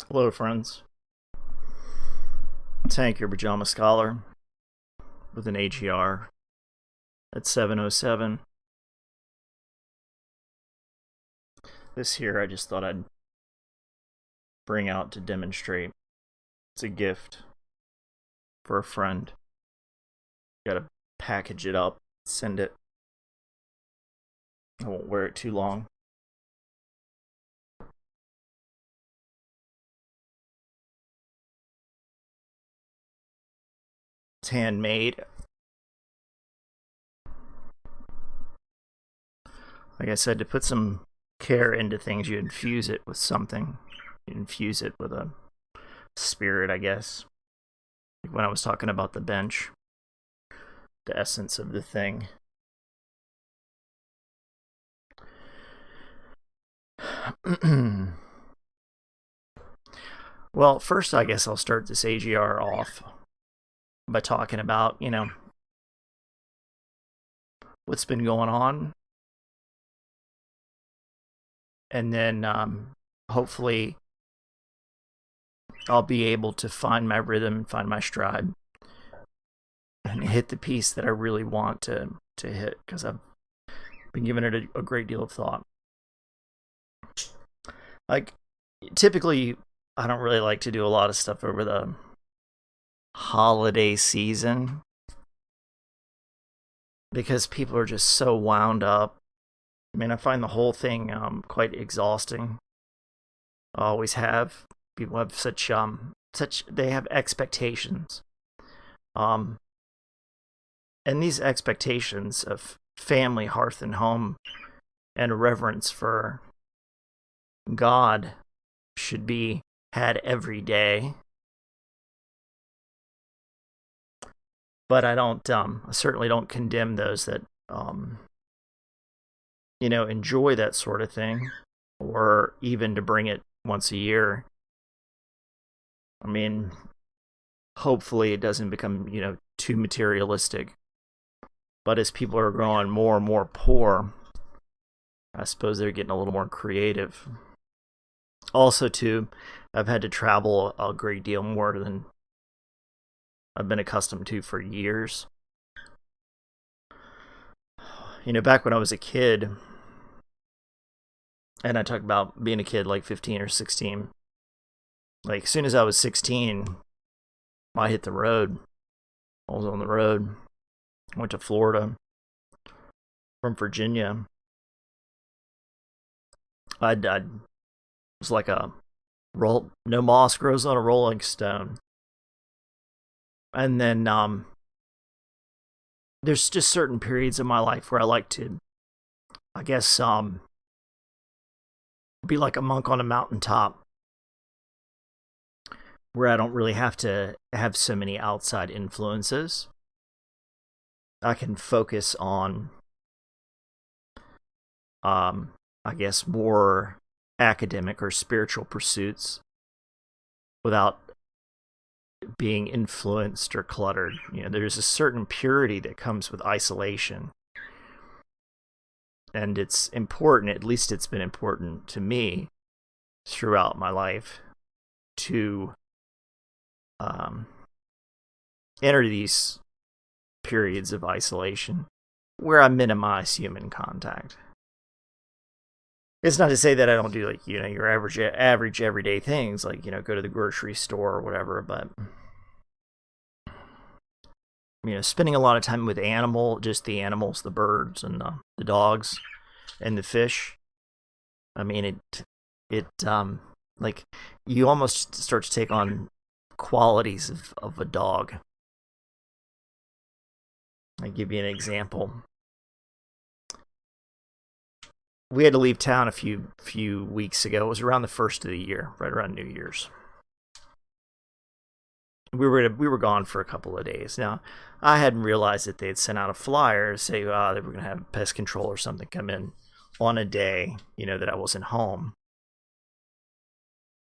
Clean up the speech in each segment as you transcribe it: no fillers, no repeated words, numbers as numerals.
Hello, friends. Tank, your pajama scholar, with an AGR at 707. This here I just thought I'd bring out to demonstrate. It's a gift for a friend. Gotta package it up, send it. I won't wear it too long. It's handmade. Like I said, to put some care into things, you infuse it with something. You infuse it with a spirit, I guess. Like when I was talking about the bench, the essence of the thing. Well, first, I guess I'll start this AGR off by talking about, what's been going on. And then hopefully I'll be able to find my rhythm, find my stride, and hit the piece that I really want to hit, because I've been giving it a great deal of thought. Like, typically, I don't really like to do a lot of stuff over the holiday season because people are just so wound up. I mean, I find the whole thing quite exhausting. I always have. People have such they have expectations. Um, and these expectations of family, hearth, and home, and a reverence for God should be had every day. But I certainly don't condemn those that, enjoy that sort of thing, or even to bring it once a year. I mean, hopefully it doesn't become, too materialistic. But as people are growing more and more poor, I suppose they're getting a little more creative. Also, too, I've had to travel a great deal more than I've been accustomed to for years. Back when I was a kid, and I talk about being a kid like 15 or 16, like as soon as I was 16, I hit the road. I was on the road. I went to Florida from Virginia. I was like a roll. No moss grows on a rolling stone. And then there's just certain periods of my life where I like to, I guess, be like a monk on a mountaintop, where I don't really have to have so many outside influences. I can focus on, I guess, more academic or spiritual pursuits without being influenced or cluttered. There's a certain purity that comes with isolation. And it's important, at least it's been important to me throughout my life, to enter these periods of isolation where I minimize human contact. It's not to say that I don't do, like, your average everyday things, like, go to the grocery store or whatever, but spending a lot of time with just the animals, the birds and the dogs and the fish. I mean, it like, you almost start to take on qualities of a dog. I'll give you an example. We had to leave town a few weeks ago. It was around the first of the year, right around New Year's. We were gone for a couple of days. Now, I hadn't realized that they had sent out a flyer to say they were going to have pest control or something come in on a day, that I wasn't home.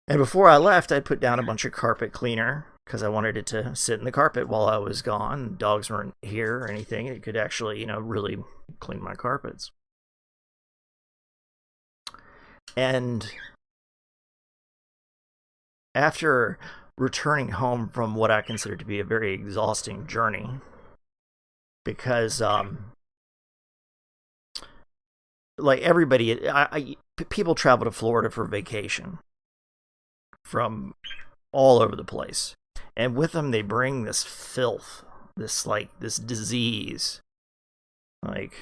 And before I left, I put down a bunch of carpet cleaner because I wanted it to sit in the carpet while I was gone. Dogs weren't here or anything. It could actually, really clean my carpets. And after returning home from what I consider to be a very exhausting journey, because like everybody, people travel to Florida for vacation from all over the place, and with them they bring this filth, this disease, like.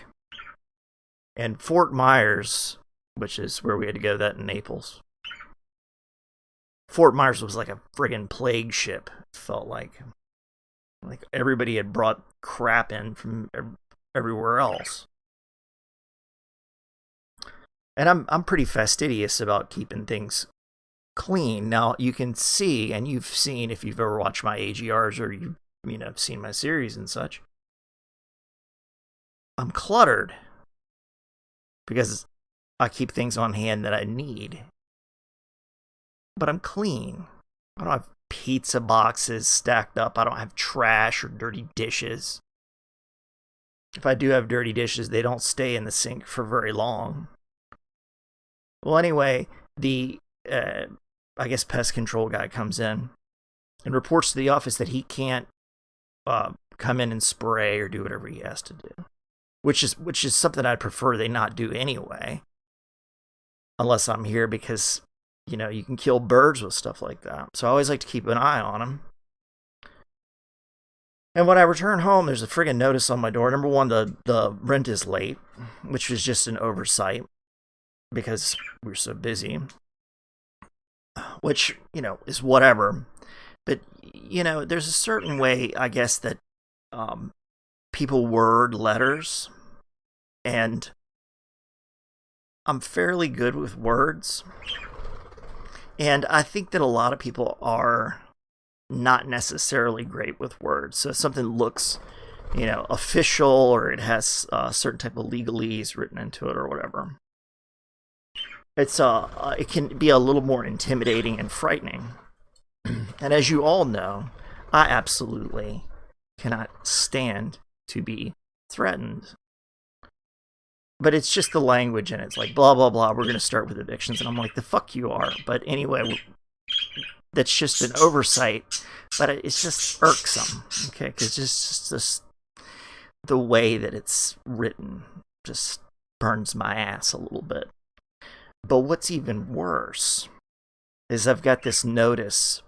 And Fort Myers, which is where we had to go, that in Naples. Fort Myers was like a friggin' plague ship. It felt like everybody had brought crap in from everywhere else. And I'm pretty fastidious about keeping things clean. Now you can see, and you've seen if you've ever watched my AGRs or you know seen my series and such. I'm cluttered because I keep things on hand that I need. But I'm clean. I don't have pizza boxes stacked up. I don't have trash or dirty dishes. If I do have dirty dishes, they don't stay in the sink for very long. Well, anyway, the, I guess, pest control guy comes in and reports to the office that he can't come in and spray or do whatever he has to do. Which is something I'd prefer they not do anyway. Unless I'm here because, you know, you can kill birds with stuff like that. So I always like to keep an eye on them. And when I return home, there's a friggin' notice on my door. Number one, the rent is late, which was just an oversight because we're so busy. Which, you know, is whatever. But, you know, there's a certain way, I guess, that people word letters, and I'm fairly good with words, and I think that a lot of people are not necessarily great with words. So if something looks, you know, official, or it has a certain type of legalese written into it or whatever, it can be a little more intimidating and frightening. And as you all know, I absolutely cannot stand to be threatened. But it's just the language, and it's like, blah, blah, blah, we're going to start with evictions. And I'm like, the fuck you are. But anyway, that's just an oversight. But it's just irksome, okay? Because just the way that it's written just burns my ass a little bit. But what's even worse is I've got this notice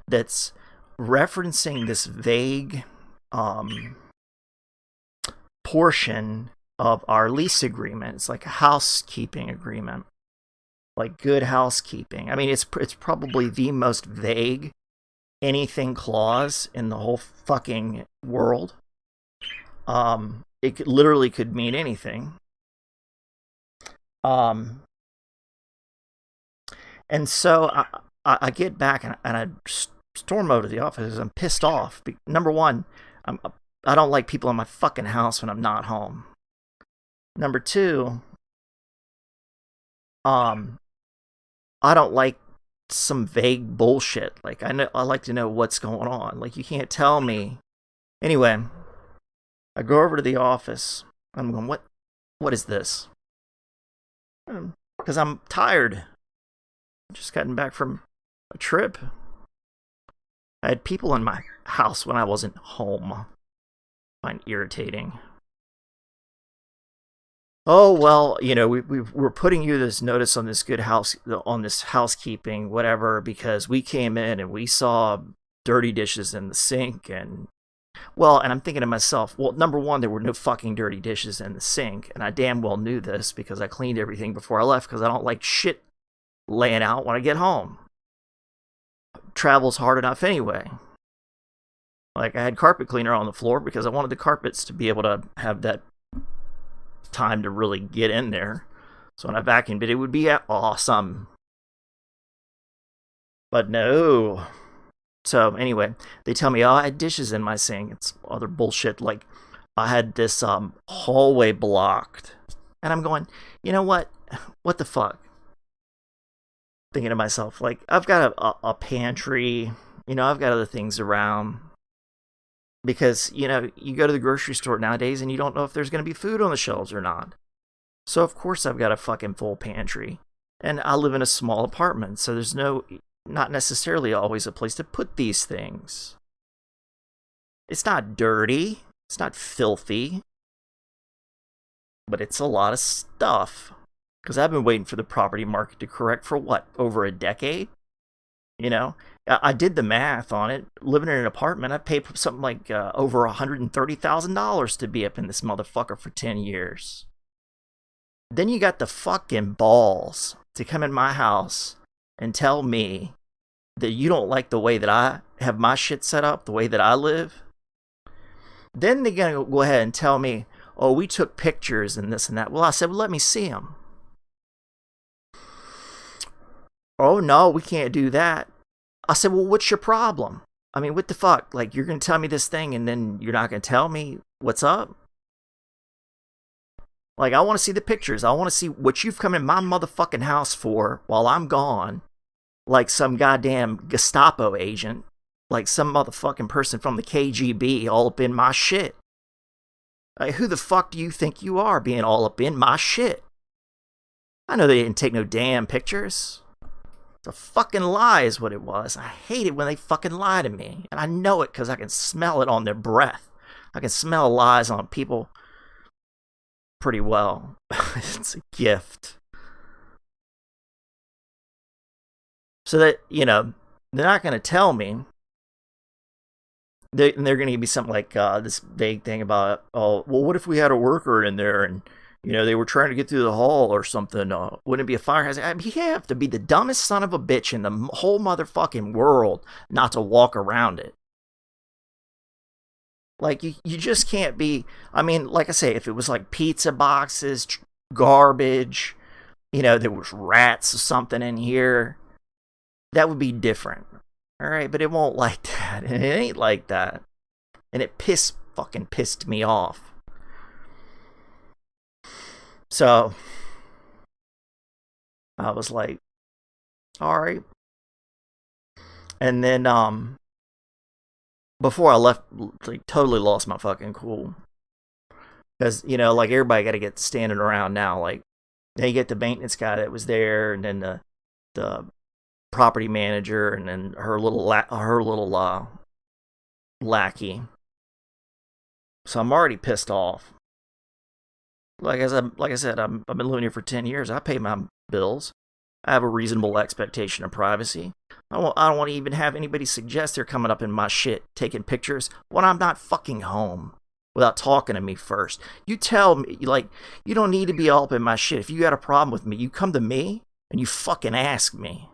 that's referencing this vague portion of our lease agreement. It's like a housekeeping agreement, like good housekeeping. I mean, it's probably the most vague anything clause in the whole fucking world. It literally could mean anything. And so I get back and I storm over to the office. I'm pissed off. Number one, I don't like people in my fucking house when I'm not home. Number two, I don't like some vague bullshit. Like, I like to know what's going on. Like, you can't tell me. Anyway, I go over to the office. I'm going, what is this? Because I'm tired. Just gotten back from a trip. I had people in my house when I wasn't home. I find irritating. Oh, well, you know, we're putting you this notice on this on this housekeeping, whatever, because we came in and we saw dirty dishes in the sink, and I'm thinking to myself, well, number one, there were no fucking dirty dishes in the sink, and I damn well knew this because I cleaned everything before I left because I don't like shit laying out when I get home. Travel's hard enough anyway. Like, I had carpet cleaner on the floor because I wanted the carpets to be able to have that time to really get in there. So when I vacuumed it would be awesome. But no. So anyway, they tell me, I had dishes in my sink. It's other bullshit. Like, I had this hallway blocked. And I'm going, you know what? What the fuck? Thinking to myself, like, I've got a pantry. You know, I've got other things around. Because, you know, you go to the grocery store nowadays and you don't know if there's going to be food on the shelves or not. So, of course, I've got a fucking full pantry. And I live in a small apartment, so there's no not necessarily always a place to put these things. It's not dirty. It's not filthy. But it's a lot of stuff. Because I've been waiting for the property market to correct for what? Over a decade? You know? I did the math on it. Living in an apartment, I paid something like over $130,000 to be up in this motherfucker for 10 years. Then you got the fucking balls to come in my house and tell me that you don't like the way that I have my shit set up, the way that I live. Then they're going to go ahead and tell me, oh, we took pictures and this and that. Well, I said, well, let me see them. Oh, no, we can't do that. I said, well, what's your problem? I mean, what the fuck? Like, you're going to tell me this thing and then you're not going to tell me what's up? Like, I want to see the pictures. I want to see what you've come in my motherfucking house for while I'm gone. Like some goddamn Gestapo agent. Like some motherfucking person from the KGB all up in my shit. Like, who the fuck do you think you are being all up in my shit? I know they didn't take no damn pictures. It's a fucking lie is what it was. I hate it when they fucking lie to me. And I know it because I can smell it on their breath. I can smell lies on people pretty well. It's a gift. So that, you know, they're not going to tell me. They're going to give me something like this vague thing about, oh, well, what if we had a worker in there and, you know, they were trying to get through the hall or something. Wouldn't it be a fire hazard? I mean, you have to be the dumbest son of a bitch in the whole motherfucking world not to walk around it. Like, you just can't be... I mean, like I say, if it was like pizza boxes, garbage, you know, there was rats or something in here, that would be different. All right, but it won't like that. And it ain't like that. And it fucking pissed me off. So, I was like, all right. And then, before I left, like, totally lost my fucking cool. Because, you know, like, everybody got to get standing around now. Like, then you get the maintenance guy that was there, and then the property manager, and then her little lackey. So I'm already pissed off. Like I said, I've been living here for 10 years. I pay my bills. I have a reasonable expectation of privacy. I don't want to even have anybody suggest they're coming up in my shit, taking pictures, when I'm not fucking home, without talking to me first. You tell me, like, you don't need to be all up in my shit. If you got a problem with me, you come to me, and you fucking ask me.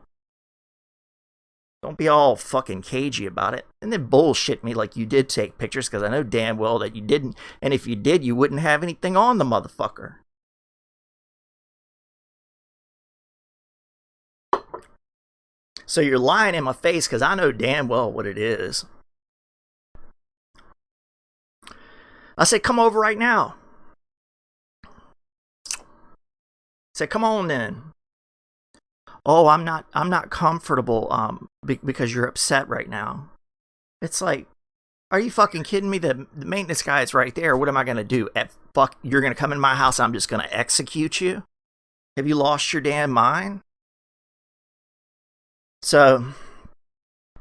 Don't be all fucking cagey about it. And then bullshit me like you did take pictures, because I know damn well that you didn't. And if you did, you wouldn't have anything on the motherfucker. So you're lying in my face because I know damn well what it is. I said, come over right now. I said, come on then. Oh, I'm not comfortable because you're upset right now. It's like, are you fucking kidding me? The maintenance guy is right there. What am I going to do? You're going to come in my house, I'm just going to execute you? Have you lost your damn mind? So,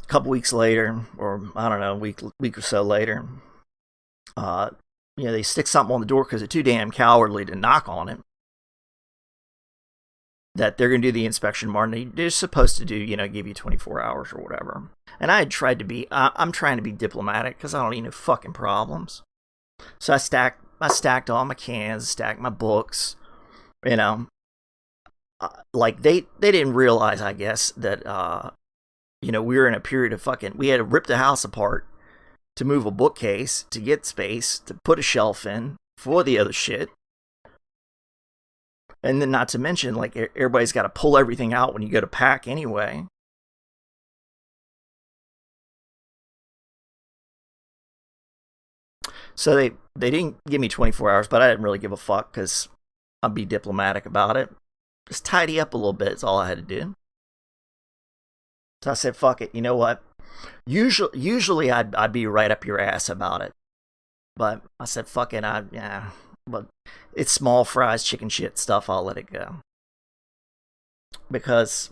a couple weeks later, or I don't know, week or so later, they stick something on the door because they're too damn cowardly to knock on it. That they're going to do the inspection tomorrow. They're supposed to do, give you 24 hours or whatever. And I had tried to be, I'm trying to be diplomatic because I don't need no fucking problems. So I stacked all my cans, stacked my books, like they didn't realize, I guess, that, we were in a period of we had to rip the house apart to move a bookcase, to get space, to put a shelf in for the other shit. And then not to mention, like, everybody's got to pull everything out when you go to pack anyway. So they didn't give me 24 hours, but I didn't really give a fuck because I'd be diplomatic about it. Just tidy up a little bit is all I had to do. So I said, fuck it. You know what? Usually I'd be right up your ass about it. But I said, fuck it. But it's small fries, chicken shit stuff. I'll let it go. Because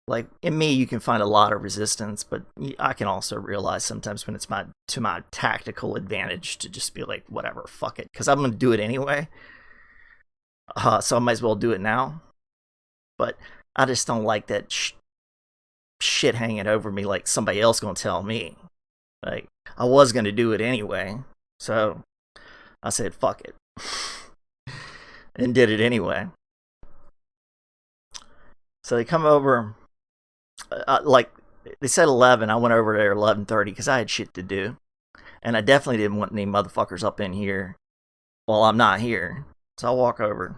Like, in me, you can find a lot of resistance, but I can also realize sometimes when it's to my tactical advantage to just be like, whatever, fuck it, because I'm going to do it anyway. So I might as well do it now. But I just don't like that shit hanging over me like somebody else going to tell me. Like, I was going to do it anyway. So I said, fuck it. And did it anyway. So they come over, like, they said 11. I went over there 11:30 because I had shit to do. And I definitely didn't want any motherfuckers up in here while I'm not here. So I walk over,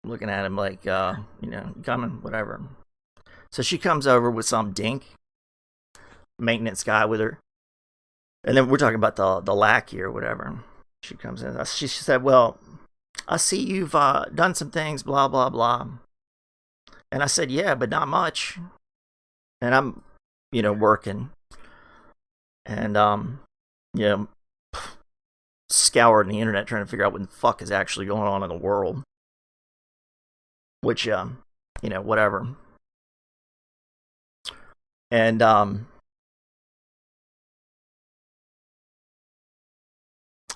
looking at him like, you coming, whatever. So she comes over with some dink, maintenance guy with her. And then we're talking about the lackey or whatever. She comes in. She said, well, I see you've done some things, blah, blah, blah. And I said, yeah, but not much. And I'm, working. And, scouring the internet trying to figure out what the fuck is actually going on in the world. Which, whatever. And,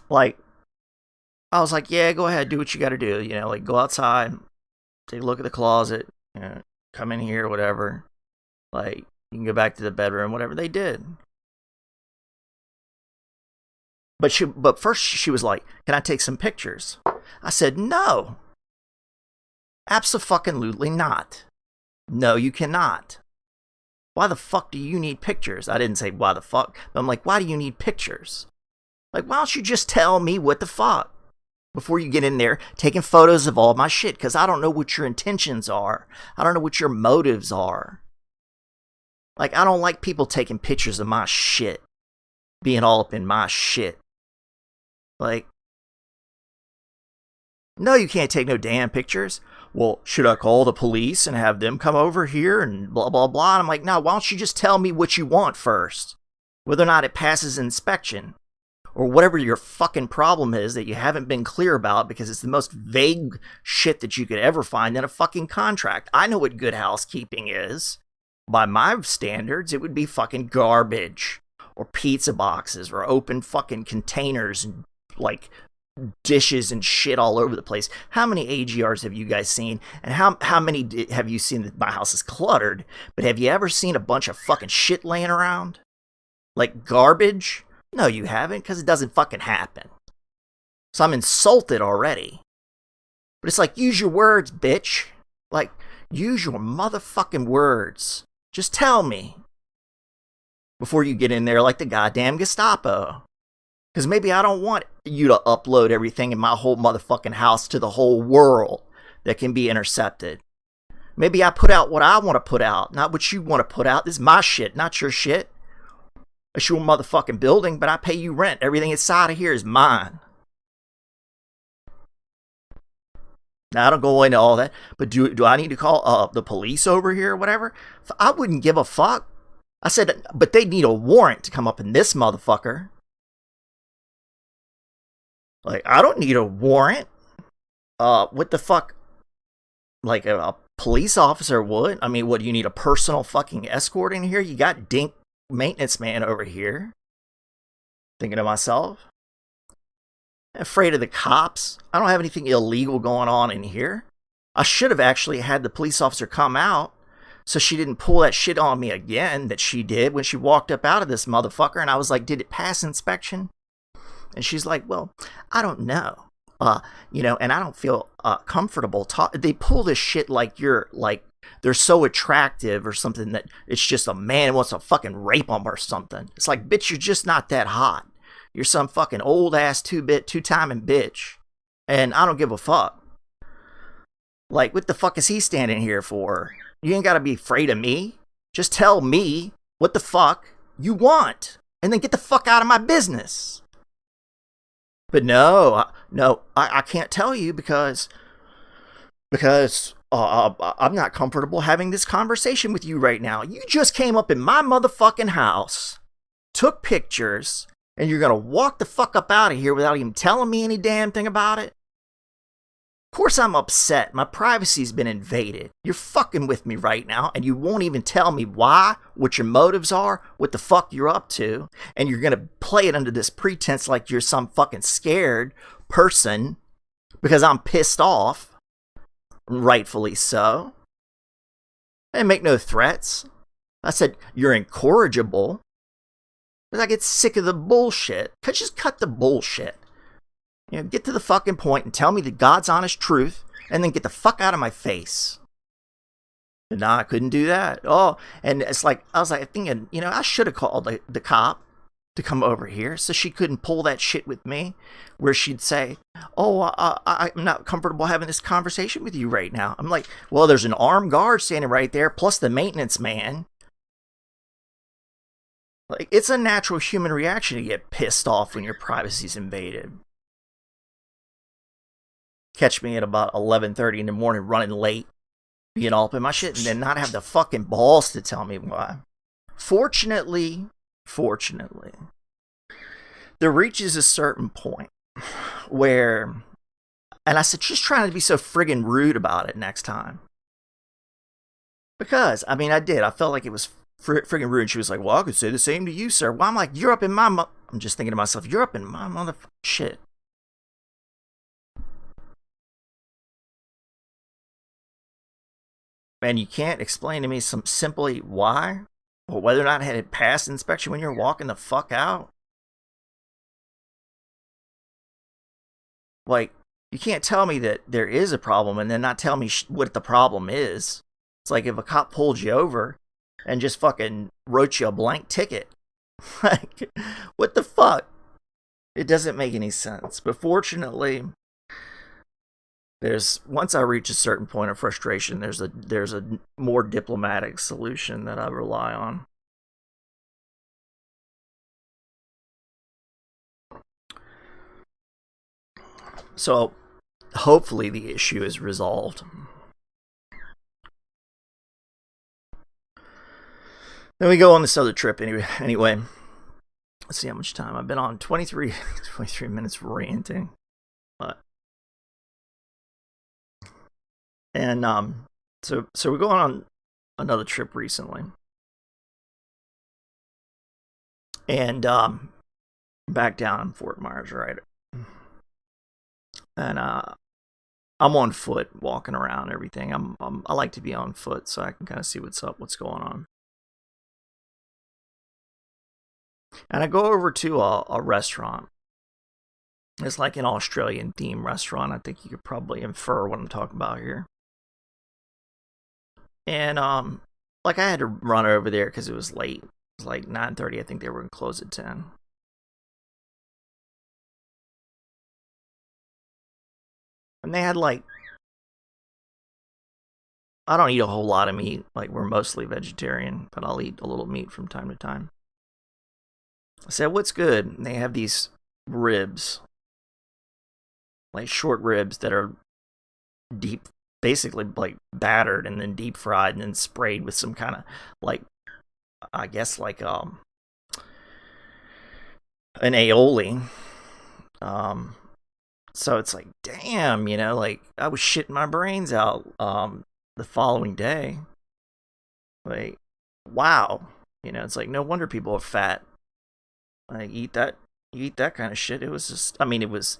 like, I was like, yeah, go ahead, do what you gotta do. Like, go outside, take a look at the closet, come in here, whatever. Like, you can go back to the bedroom, whatever. They did. But first she was like, can I take some pictures? I said, no. Abso-fucking-lutely not. No, you cannot. Why the fuck do you need pictures? I didn't say why the fuck, but I'm like, why do you need pictures? Like, why don't you just tell me what the fuck before you get in there taking photos of all my shit? Because I don't know what your intentions are. I don't know what your motives are. Like, I don't like people taking pictures of my shit, being all up in my shit. Like, no, you can't take no damn pictures. Well, should I call the police and have them come over here and blah, blah, blah? And I'm like, no, why don't you just tell me what you want first? Whether or not it passes inspection. Or whatever your fucking problem is that you haven't been clear about, because it's the most vague shit that you could ever find in a fucking contract. I know what good housekeeping is. By my standards, it would be fucking garbage. Or pizza boxes. Or open fucking containers. And like dishes and shit all over the place. How many AGRs have you guys seen? And how many have you seen that my house is cluttered? But have you ever seen a bunch of fucking shit laying around? Like garbage? No, you haven't, because it doesn't fucking happen. So I'm insulted already. But it's like, use your words, bitch. Like, use your motherfucking words. Just tell me. Before you get in there like the goddamn Gestapo. Because maybe I don't want you to upload everything in my whole motherfucking house to the whole world that can be intercepted. Maybe I put out what I want to put out, not what you want to put out. This is my shit, not your shit. It's your motherfucking building, but I pay you rent. Everything inside of here is mine. Now, I don't go into all that, but do I need to call the police over here or whatever? I wouldn't give a fuck. I said, but they need a warrant to come up in this motherfucker. Like, I don't need a warrant. What the fuck? Like, a police officer would? I mean, what, do you need a personal fucking escort in here? You got dink maintenance man over here. Thinking to myself, afraid of the cops. I don't have anything illegal going on in here. I should have actually had the police officer come out so she didn't pull that shit on me again that she did when she walked up out of this motherfucker. And I was like, did it pass inspection? And she's like, well, I don't know. And I don't feel comfortable. They pull this shit like you're like, they're so attractive or something that it's just a man wants to fucking rape them or something. It's like, bitch, you're just not that hot. You're some fucking old ass two-timing bitch. And I don't give a fuck. Like, what the fuck is he standing here for? You ain't gotta be afraid of me. Just tell me what the fuck you want. And then get the fuck out of my business. But no, I can't tell you because I'm not comfortable having this conversation with you right now. You just came up in my motherfucking house, took pictures, and you're gonna walk the fuck up out of here without even telling me any damn thing about it? course I'm upset. My privacy's been invaded. You're fucking with me right now, and you won't even tell me why, what your motives are, what the fuck you're up to, and you're gonna play it under this pretense like you're some fucking scared person because I'm pissed off, rightfully so. I didn't make no threats. I said, you're incorrigible. Because I get sick of the bullshit. Just cut the bullshit. You know, get to the fucking point and tell me the God's honest truth, and then get the fuck out of my face. But no, I couldn't do that. Oh, and it's like, I was like thinking, you know, I should have called the cop to come over here so she couldn't pull that shit with me where she'd say, oh, I'm not comfortable having this conversation with you right now. I'm like, well, there's an armed guard standing right there, plus the maintenance man. Like, it's a natural human reaction to get pissed off when your privacy's invaded. Catch me at about 11:30 in the morning running late, being all up in my shit, and then not have the fucking balls to tell me why. Fortunately, there reaches a certain point where, and I said, just trying to be so friggin' rude about it next time. Because, I mean, I did. I felt like it was friggin' rude. She was like, well, I could say the same to you, sir. Well, I'm like, you're up in my I'm just thinking to myself, you're up in my motherfucking shit. And you can't explain to me simply why, or whether or not it had passed inspection when you're walking the fuck out. Like, you can't tell me that there is a problem and then not tell me what the problem is. It's like if a cop pulled you over and just fucking wrote you a blank ticket. Like, what the fuck? It doesn't make any sense. But fortunately, once I reach a certain point of frustration, there's a more diplomatic solution that I rely on. So hopefully the issue is resolved. Then we go on this other trip anyway. Let's see how much time I've been on. 23 minutes ranting. And so we're going on another trip recently. And back down in Fort Myers, right? And I'm on foot, walking around, everything. I like to be on foot so I can kind of see what's up, what's going on. And I go over to a restaurant. It's like an Australian themed restaurant. I think you could probably infer what I'm talking about here. And like I had to run over there because it was late. It was like 9:30. I think they were going to close at 10. And they had like, I don't eat a whole lot of meat. Like, we're mostly vegetarian, but I'll eat a little meat from time to time. I said, what's good? And they have these ribs, like short ribs that are deep, basically like battered and then deep fried and then sprayed with some kind of like, I guess like an aioli. So it's like, damn, you know, like I was shitting my brains out the following day. Like, wow, you know, it's like no wonder people are fat. Like, you eat that kind of shit. It was just, I mean, it was,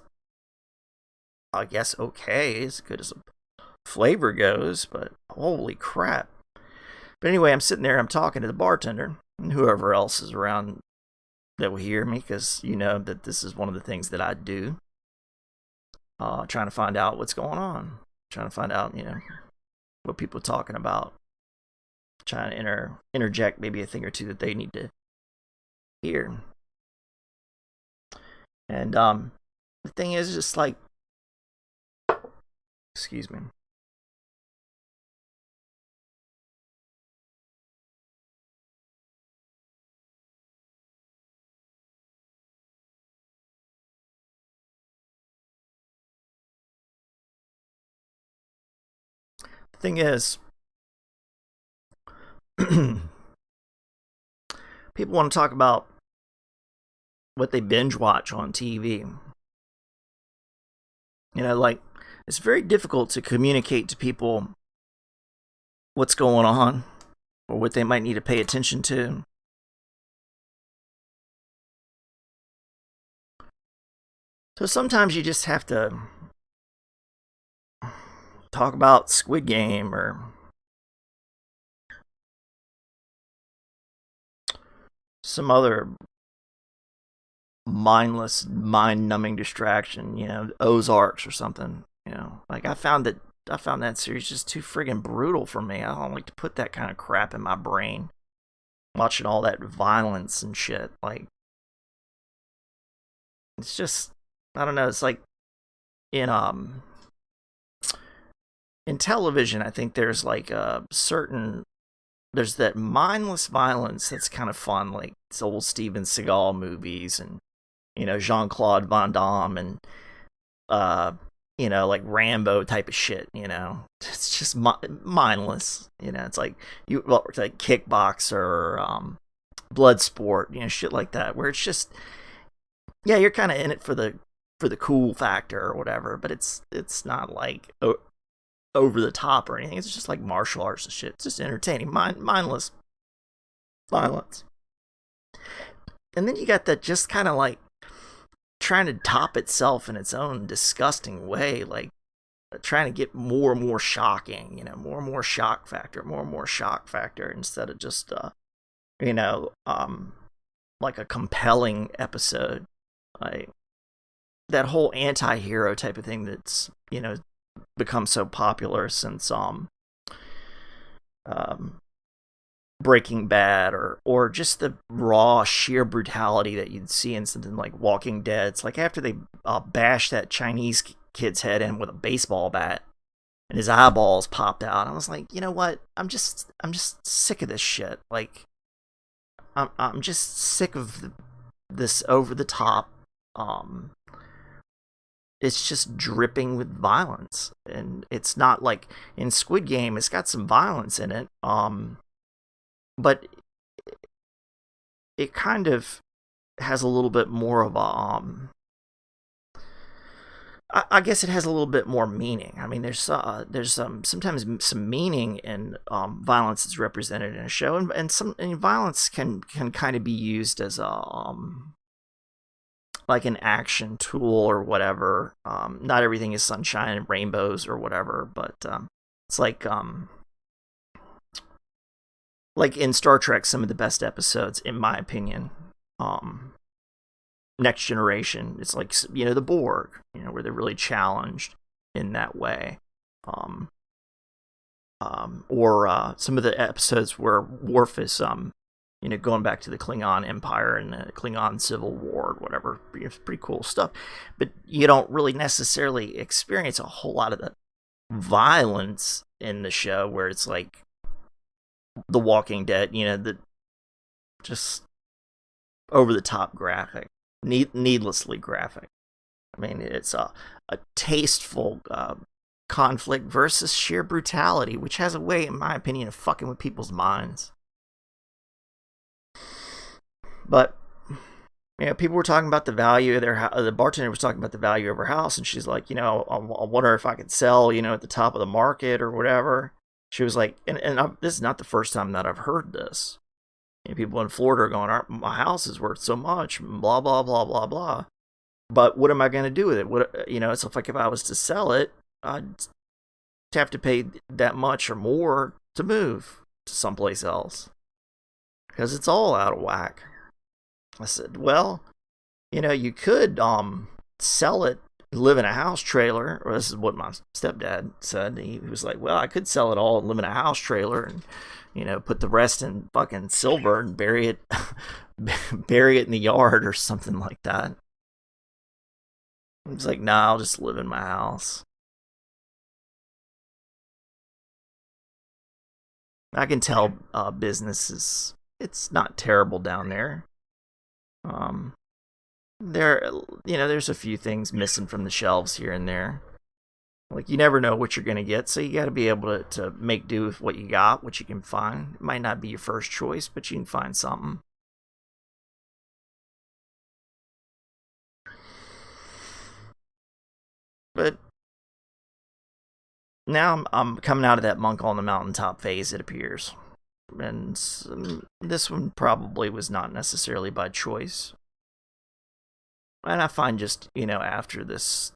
I guess, okay, as good as a flavor goes, but holy crap. But anyway, I'm sitting there, I'm talking to the bartender, and whoever else is around that will hear me, because you know that this is one of the things that I do. Trying to find out what's going on. Trying to find out, you know, what people are talking about. Trying to interject maybe a thing or two that they need to hear. And the thing is just like, excuse me. The thing is, people want to talk about what they binge watch on TV. You know, like it's very difficult to communicate to people what's going on or what they might need to pay attention to. So sometimes you just have to talk about Squid Game or some other mindless, mind-numbing distraction, Ozarks or something. Like I found that series just too friggin' brutal for me. I don't like to put that kind of crap in my brain. Watching all that violence and shit, like it's just, I don't know. It's like in television, I think there's like there's that mindless violence that's kind of fun, like it's old Steven Seagal movies and Jean-Claude Van Damme and like Rambo type of shit. It's just mindless. It's like like kickboxer or blood sport, shit like that, where it's just, yeah, you're kind of in it for the cool factor or whatever, but it's not like over the top or anything. It's just like martial arts and shit. It's just entertaining, mindless violence. And then you got that just kind of like trying to top itself in its own disgusting way, like trying to get more and more shocking, more and more shock factor, instead of just like a compelling episode, like that whole anti-hero type of thing that's become so popular since Breaking Bad, or just the raw sheer brutality that you'd see in something like Walking Dead. It's like after they bashed that Chinese kid's head in with a baseball bat and his eyeballs popped out, I was like, you know what? I'm just sick of this shit. Like I'm just sick of this over the top. It's just dripping with violence, and it's not like in Squid Game. It's got some violence in it. But it kind of has a little bit more of a, I guess it has a little bit more meaning. I mean, there's sometimes some meaning in violence that's represented in a show, and violence can kind of be used as a like an action tool or whatever. Not everything is sunshine and rainbows or whatever, but it's like in Star Trek, some of the best episodes, in my opinion, Next Generation, it's like, the Borg, where they're really challenged in that way. Or some of the episodes where Worf is, going back to the Klingon Empire and the Klingon Civil War, or whatever. It's pretty cool stuff. But you don't really necessarily experience a whole lot of the violence in the show, where it's like The Walking Dead, the just over the top graphic, needlessly graphic. I mean, it's a tasteful conflict versus sheer brutality, which has a way, in my opinion, of fucking with people's minds. But people were talking about the value of their house. The bartender was talking about the value of her house, and she's like, I wonder if I could sell, at the top of the market or whatever. She was like, this is not the first time that I've heard this. People in Florida are going, my house is worth so much, blah, blah, blah, blah, blah. But what am I going to do with it? It's like if I was to sell it, I'd have to pay that much or more to move to someplace else, because it's all out of whack. I said, well, you could sell it, live in a house trailer. Or this is what my stepdad said. He was like, well, I could sell it all and live in a house trailer and, put the rest in fucking silver and bury it in the yard or something like that. I was like, nah, I'll just live in my house. I can tell business it's not terrible down there. There's a few things missing from the shelves here and there. Like, you never know what you're going to get, so you got to be able to make do with what you got, what you can find. It might not be your first choice, but you can find something. But now I'm coming out of that monk on the mountaintop phase, it appears. And this one probably was not necessarily by choice. And I find just, after this,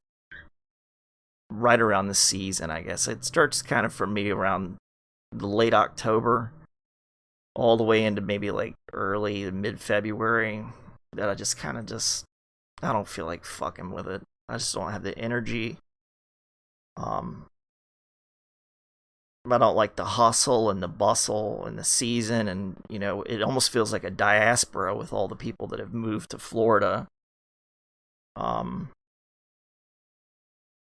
right around the season, I guess, it starts kind of for me around the late October, all the way into maybe like early mid-February, that I just kind of I don't feel like fucking with it. I just don't have the energy. I don't like the hustle and the bustle and the season, and it almost feels like a diaspora with all the people that have moved to Florida,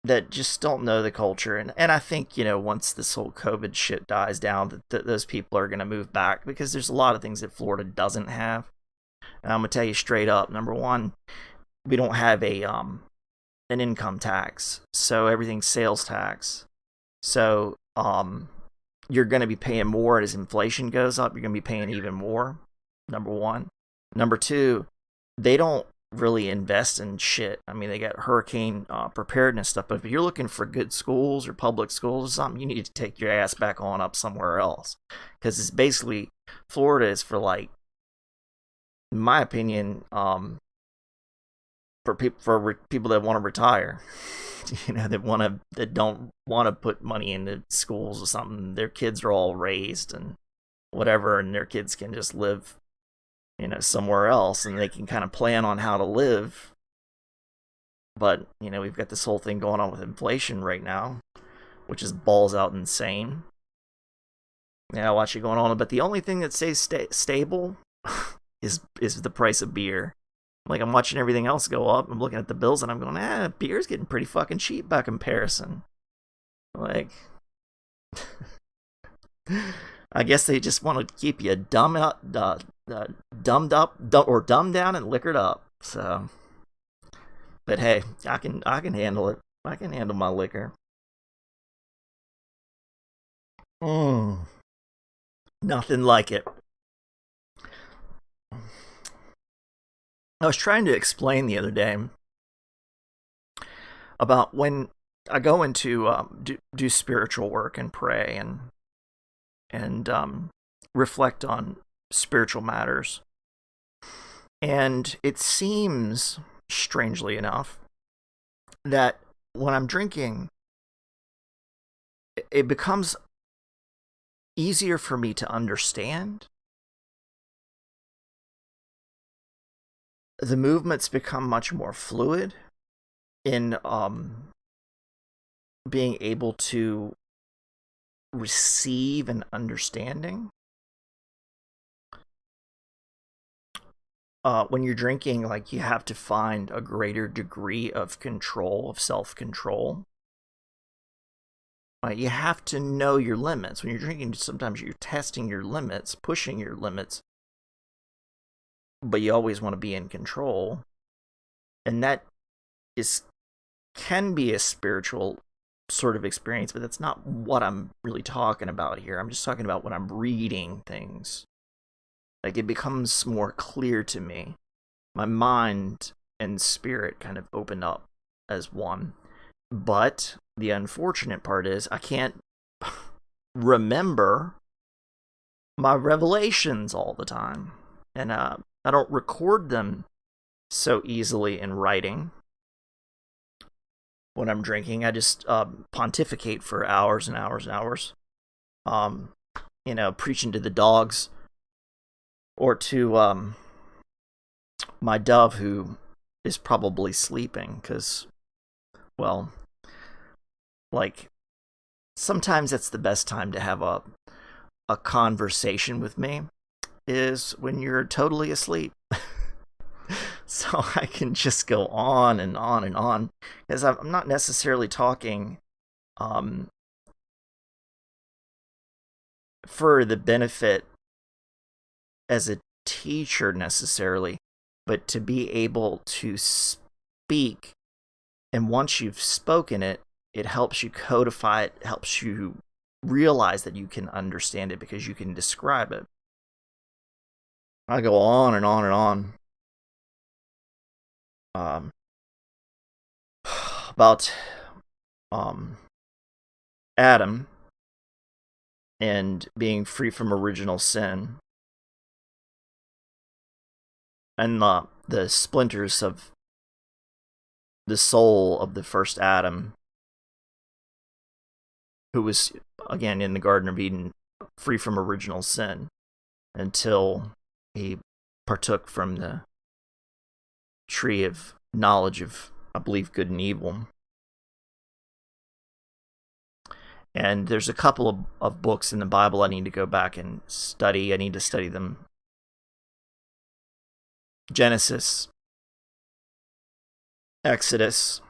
that just don't know the culture. And I think, once this whole COVID shit dies down, that those people are going to move back, because there's a lot of things that Florida doesn't have. And I'm going to tell you straight up, number one, we don't have an income tax, so everything's sales tax. So you're going to be paying more as inflation goes up. You're going to be paying even more, number one. Number two, they don't really invest in shit. I mean, they got hurricane preparedness stuff, but if you're looking for good schools or public schools or something, you need to take your ass back on up somewhere else, because it's basically, Florida is for, like, in my opinion, for people that want to retire, that don't want to put money into schools or something. Their kids are all raised and whatever, and their kids can just live somewhere else, and they can kind of plan on how to live. But we've got this whole thing going on with inflation right now, which is balls out insane. I watch it going on, but the only thing that stays stable is the price of beer. Like, I'm watching everything else go up. I'm looking at the bills and I'm going, beer's getting pretty fucking cheap by comparison. Like, I guess they just want to keep you dumbed up, or dumbed down and liquored up. So, but hey, I can handle it. I can handle my liquor. Nothing like it. I was trying to explain the other day about when I go into do spiritual work and pray and reflect on spiritual matters. And it seems, strangely enough, that when I'm drinking, it becomes easier for me to understand. The movements become much more fluid in being able to receive an understanding. When you're drinking, like, you have to find a greater degree of control, of self-control. You have to know your limits. When you're drinking, sometimes you're testing your limits, pushing your limits, but you always want to be in control. And that can be a spiritual sort of experience, but that's not what I'm really talking about here. I'm just talking about when I'm reading things. Like, it becomes more clear to me. My mind and spirit kind of open up as one. But the unfortunate part is I can't remember my revelations all the time. And I don't record them so easily in writing. When I'm drinking, I just pontificate for hours and hours and hours. Preaching to the dogs, or to my dove, who is probably sleeping, because, well, like, sometimes that's the best time to have a conversation with me, is when you're totally asleep. So I can just go on and on and on, because I'm not necessarily talking for the benefit as a teacher necessarily, but to be able to speak. And once you've spoken it, it helps you codify it, helps you realize that you can understand it because you can describe it. I go on and on and on about Adam and being free from original sin, and the splinters of the soul of the first Adam, who was, again, in the Garden of Eden, free from original sin, until he partook from the tree of knowledge of, I believe, good and evil. And there's a couple of books in the Bible I need to go back and study. I need to study them. Genesis, Exodus,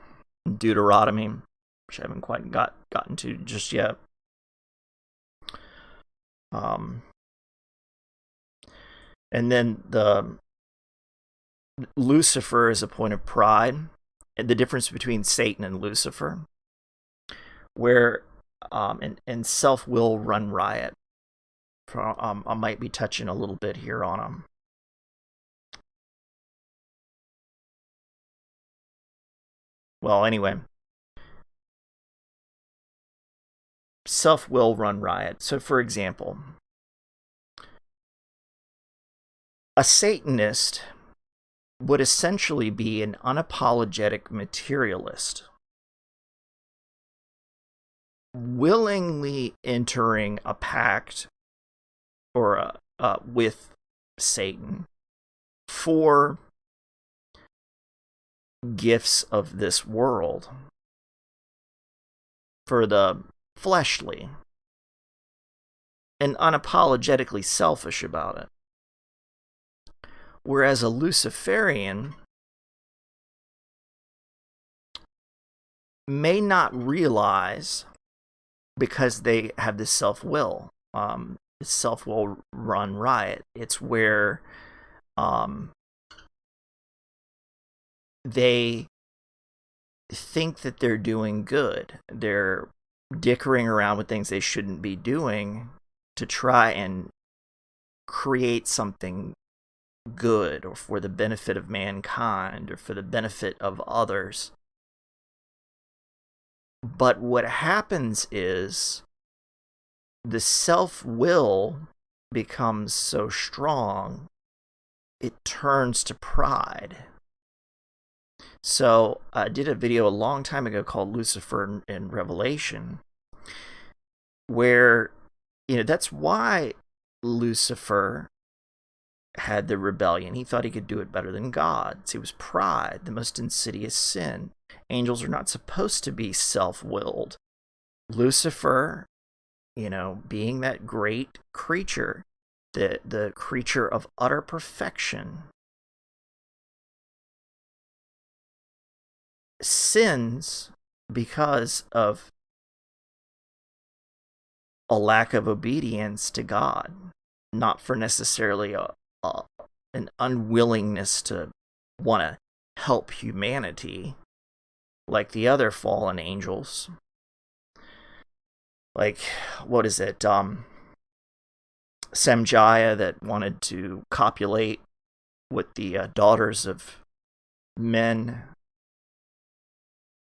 Deuteronomy, which I haven't quite gotten to just yet. And then the Lucifer is a point of pride, and the difference between Satan and Lucifer, where and self will run riot. I might be touching a little bit here on them. Well, anyway, self will run riot. So, for example, a Satanist would essentially be an unapologetic materialist, willingly entering a pact or with Satan for gifts of this world, for the fleshly, and unapologetically selfish about it. Whereas a Luciferian may not realize, because they have this self-will, self-will run riot. It's where they think that they're doing good. They're dickering around with things they shouldn't be doing to try and create something good, or for the benefit of mankind, or for the benefit of others. But what happens is the self-will becomes so strong, it turns to pride. So I did a video a long time ago called Lucifer in Revelation, where, that's why Lucifer had the rebellion. He thought he could do it better than God. It was pride, the most insidious sin. Angels are not supposed to be self-willed. Lucifer, being that great creature, the creature of utter perfection, sins because of a lack of obedience to God, not for necessarily an unwillingness to want to help humanity like the other fallen angels. Like, what is it? Semjaya, that wanted to copulate with the daughters of men.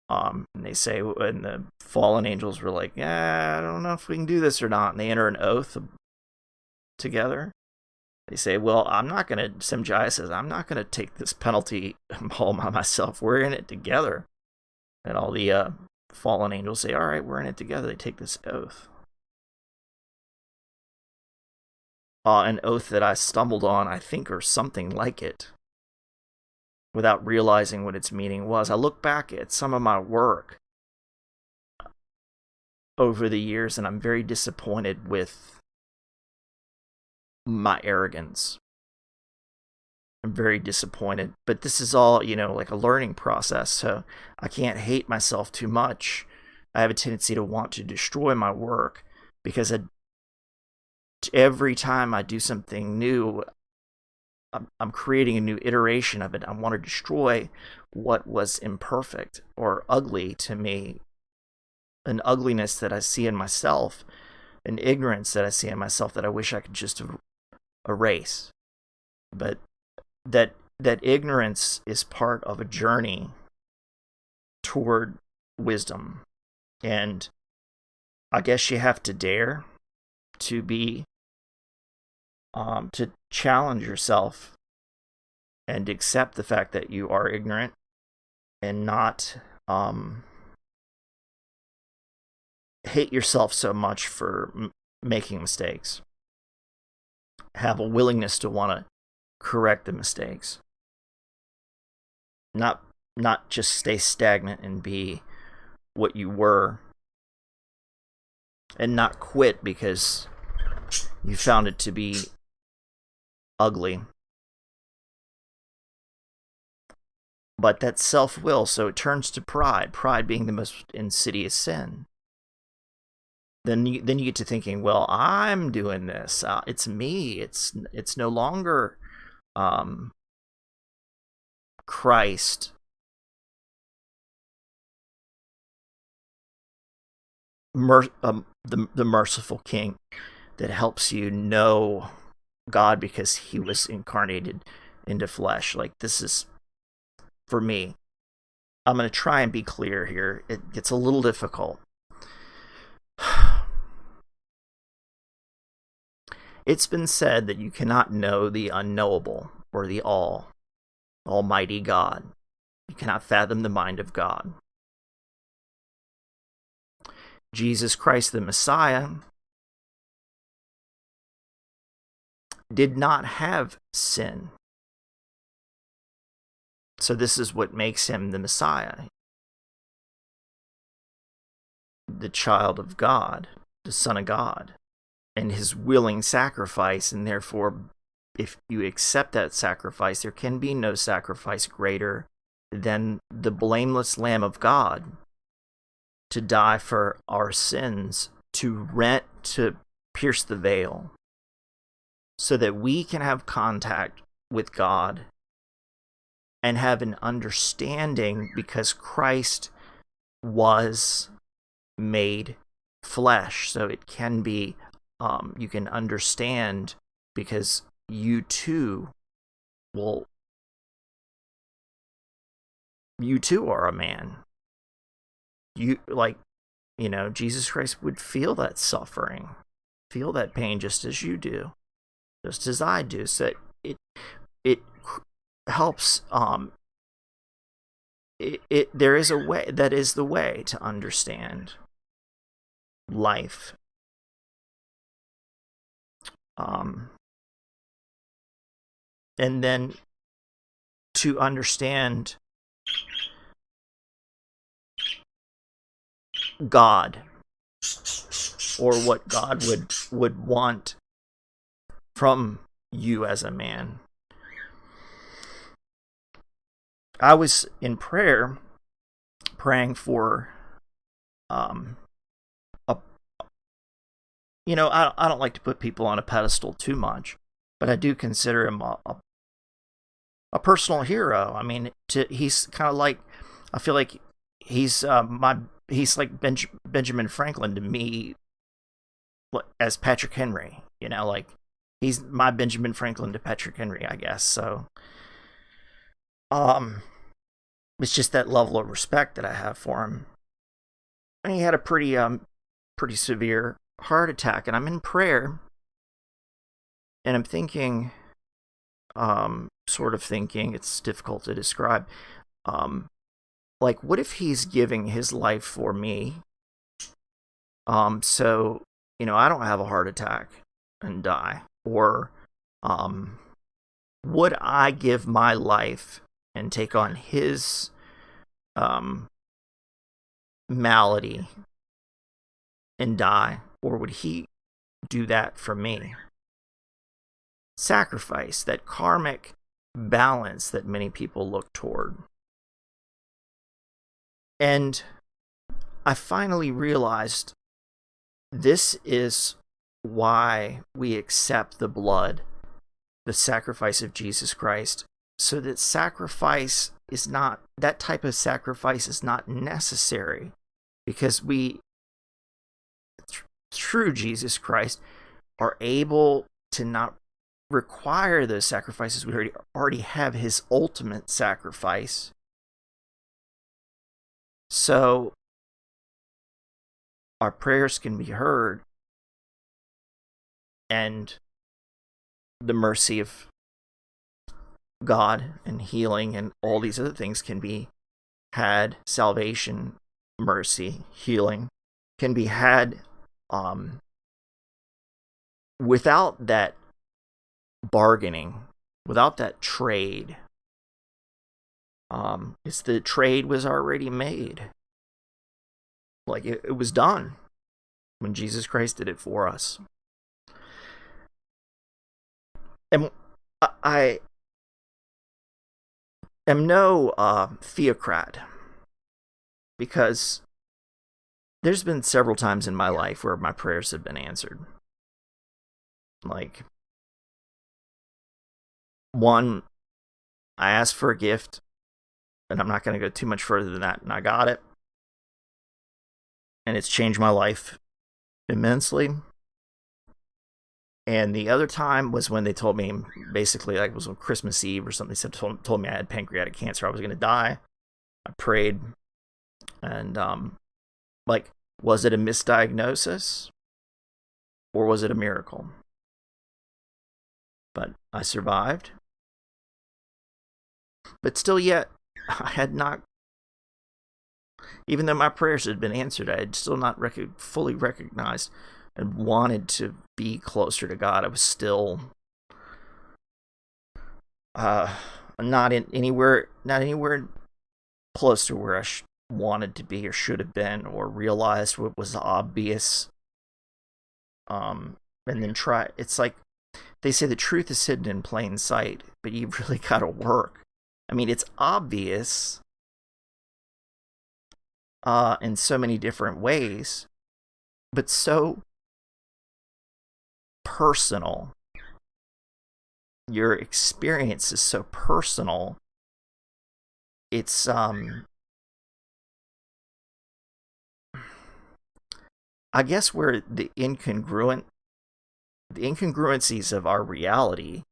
And they say, and the fallen angels were like, I don't know if we can do this or not. And they enter an oath together. They say, well, Semjaya says, I'm not going to take this penalty all by myself. We're in it together. And all the fallen angels say, all right, we're in it together. They take this oath. An oath that I stumbled on, I think, or something like it, without realizing what its meaning was. I look back at some of my work over the years, and I'm very disappointed with my arrogance. I'm very disappointed. But this is all, like a learning process, so I can't hate myself too much. I have a tendency to want to destroy my work, because every time I do something new, I'm creating a new iteration of it. I want to destroy what was imperfect or ugly to me, an ugliness that I see in myself, an ignorance that I see in myself that I wish I could just erase. But that ignorance is part of a journey toward wisdom. And I guess you have to dare to be, to challenge yourself and accept the fact that you are ignorant and not hate yourself so much for making mistakes. Have a willingness to want to correct the mistakes. Not just stay stagnant and be what you were, and not quit because you found it to be ugly. But that's self-will, so it turns to pride being the most insidious sin. Then you get to thinking, well, I'm doing this. It's me. It's no longer Christ. The merciful King that helps you know God because he was incarnated into flesh. Like, this is, for me, I'm going to try and be clear here. It gets a little difficult. It's been said that you cannot know the unknowable or the almighty God. You cannot fathom the mind of God. Jesus Christ, the Messiah, did not have sin. So this is what makes him the Messiah. The child of God, the Son of God, and his willing sacrifice, and therefore, if you accept that sacrifice, there can be no sacrifice greater than the blameless Lamb of God to die for our sins, to pierce the veil, so that we can have contact with God and have an understanding, because Christ was made flesh. So it can be, you can understand, because you too are a man. Jesus Christ would feel that suffering, feel that pain just as you do, just as I do. So it helps. There is a way, that is the way to understand life. And then to understand God, or what God would want from you as a man. I was in prayer, praying for, I don't like to put people on a pedestal too much, but I do consider him a personal hero. I mean, he's kind of like, I feel like he's like Benjamin Franklin to me, as Patrick Henry. Like, he's my Benjamin Franklin to Patrick Henry, I guess. So, it's just that level of respect that I have for him. And he had a pretty severe heart attack, and I'm in prayer, and I'm thinking, it's difficult to describe, like, what if he's giving his life for me, so I don't have a heart attack and die? Or would I give my life and take on his malady and die? Or would he do that for me? Sacrifice, that karmic balance that many people look toward. And I finally realized this is why we accept the blood, the sacrifice of Jesus Christ, so that that type of sacrifice is not necessary, because we, through Jesus Christ, are able to not require those sacrifices. We already have his ultimate sacrifice. So our prayers can be heard, and the mercy of God and healing and all these other things can be had. Salvation, mercy, healing can be had without that bargaining, without that trade. It's the trade was already made. Like it was done when Jesus Christ did it for us. And I am no theocrat, because there's been several times in my life where my prayers have been answered. Like, one, I asked for a gift, and I'm not going to go too much further than that, and I got it. And it's changed my life immensely. And the other time was when they told me, basically, like it was on Christmas Eve or something, they told me I had pancreatic cancer, I was going to die. I prayed, and like, was it a misdiagnosis or was it a miracle? But I survived. But still yet, I had not, even though my prayers had been answered, I had still not fully recognized and wanted to be closer to God. I was still not anywhere close to where I wanted to be or should have been, or realized what was obvious. And then it's like they say the truth is hidden in plain sight, but you've really got to work. I mean, it's obvious in so many different ways, but so personal. Your experience is so personal. It's I guess where the incongruencies of our reality,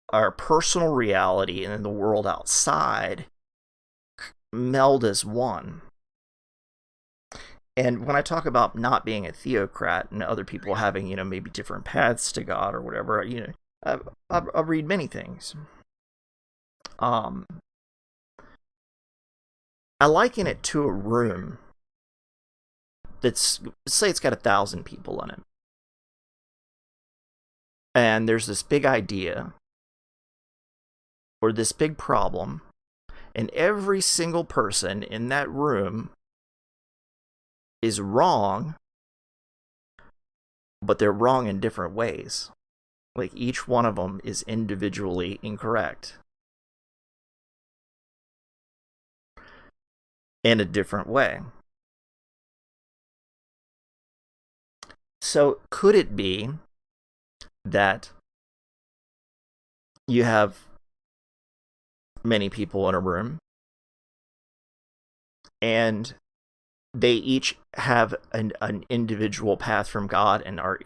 our personal reality, and then the world outside meld as one. And when I talk about not being a theocrat and other people having, maybe different paths to God or whatever, I read many things. I liken it to a room that's, say it's got 1,000 people in it. And there's this big idea or this big problem, and every single person in that room is wrong, but they're wrong in different ways. Like, each one of them is individually incorrect in a different way. So could it be that you have many people in a room and they each have an individual path from God and are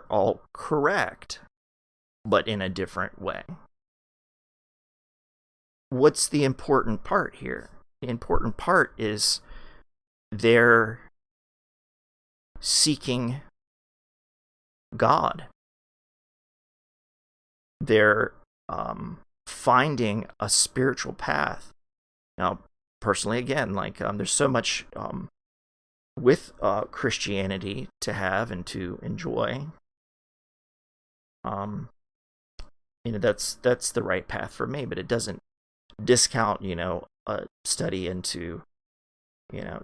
all correct, but in a different way? What's the important part here? The important part is they're seeking God. They're finding a spiritual path. Now, personally, again, like there's so much with Christianity to have and to enjoy. That's the right path for me, but it doesn't discount, a study into,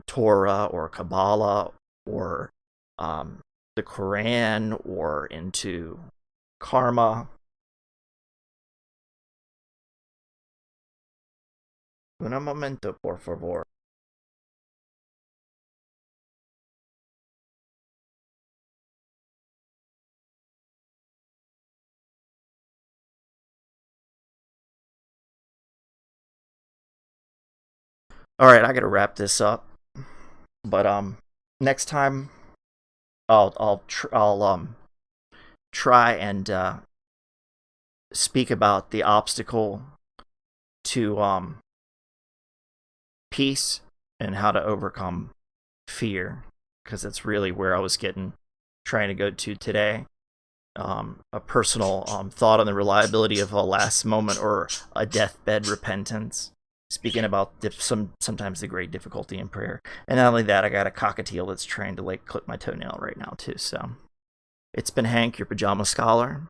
Torah or Kabbalah or the Quran or into karma. Un momento, por favor. All right, I gotta wrap this up. But next time I'll try and speak about the obstacle to peace and how to overcome fear. because that's really where I was trying to go to today. A personal thought on the reliability of a last moment or a deathbed repentance. Speaking about sometimes the great difficulty in prayer. And not only that, I got a cockatiel that's trying to clip my toenail right now too. So it's been Hank, your pajama scholar.